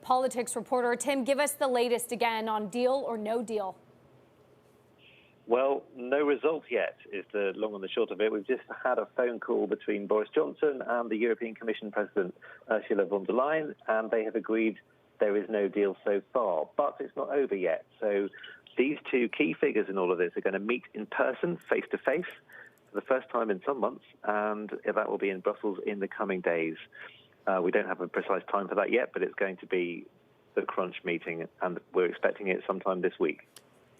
politics reporter. Tim, give us the latest again on deal or no deal. Well, no result yet is the long and the short of it. We've just had a phone call between Boris Johnson and the European Commission President Ursula von der Leyen, and they have agreed there is no deal so far. But it's not over yet. So these two key figures in all of this are going to meet in person, face-to-face, for the first time in some months, and that will be in Brussels in the coming days. We don't have a precise time for that yet, but it's going to be the crunch meeting, and we're expecting it sometime this week.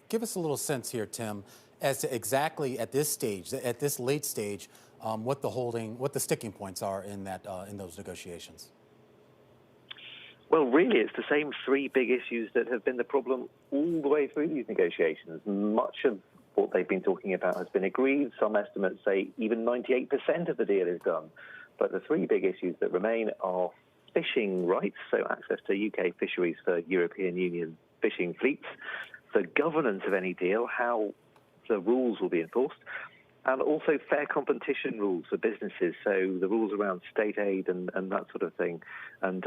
Give us a little sense here, Tim, as to exactly at this stage, at this late stage, what the sticking points are in those negotiations. Well, really, it's the same three big issues that have been the problem all the way through these negotiations. Much of what they've been talking about has been agreed. Some estimates say even 98% of the deal is done. But the three big issues that remain are fishing rights, so access to UK fisheries for European Union fishing fleets, the governance of any deal, how the rules will be enforced, and also fair competition rules for businesses, so the rules around state aid and that sort of thing, and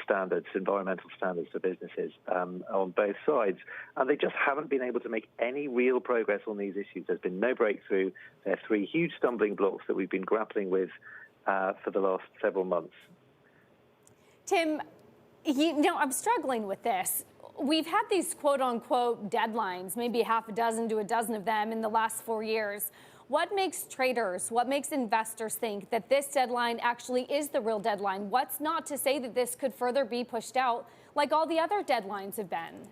standards, environmental standards for businesses on both sides. And they just haven't been able to make any real progress on these issues. There's been no breakthrough. There are three huge stumbling blocks that we've been grappling with for the last several months. Tim, I'm struggling with this. We've had these quote-unquote deadlines, maybe half a dozen to a dozen of them in the last 4 years. What makes traders, what makes investors think that this deadline actually is the real deadline? What's not to say that this could further be pushed out like all the other deadlines have been?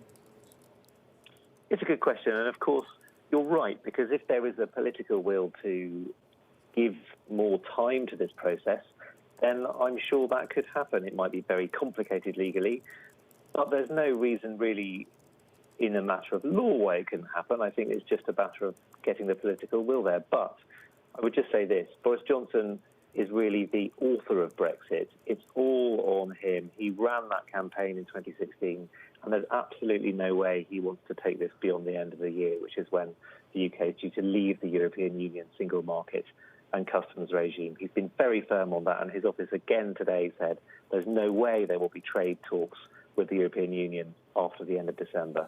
It's a good question. And of course, you're right, because if there is a political will to give more time to this process, then I'm sure that could happen. It might be very complicated legally, but there's no reason really in a matter of law why it couldn't happen. I think it's just a matter of getting the political will there. But I would just say this, Boris Johnson is really the author of Brexit. It's all on him. He ran that campaign in 2016, and there's absolutely no way he wants to take this beyond the end of the year, which is when the UK is due to leave the European Union single market and customs regime. He's been very firm on that, and his office again today said there's no way there will be trade talks with the European Union after the end of December.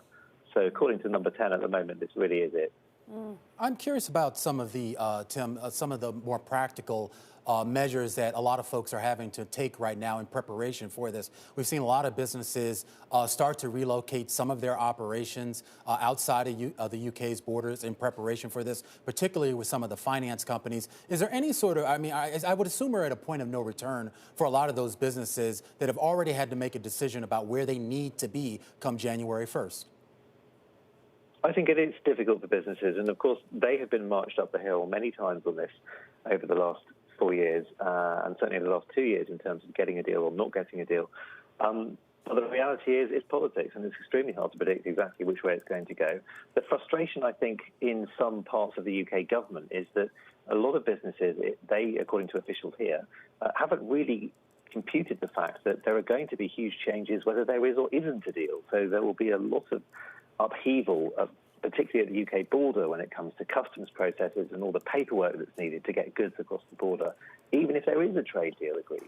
So according to number 10 at the moment, this really is it. I'm curious about some of the, Tim, some of the more practical measures that a lot of folks are having to take right now in preparation for this. We've seen a lot of businesses start to relocate some of their operations outside of the UK's borders in preparation for this, particularly with some of the finance companies. Is there any sort of, I would assume we're at a point of no return for a lot of those businesses that have already had to make a decision about where they need to be come January 1st. I think it is difficult for businesses, and of course they have been marched up the hill many times on this over the last 4 years, and certainly in the last 2 years in terms of getting a deal or not getting a deal. But the reality is it's politics, and it's extremely hard to predict exactly which way it's going to go. The frustration, I think, in some parts of the UK government is that a lot of businesses, they, according to officials here, haven't really computed the fact that there are going to be huge changes whether there is or isn't a deal. So there will be a lot of upheaval, particularly at the UK border when it comes to customs processes and all the paperwork that's needed to get goods across the border, even if there is a trade deal agreed.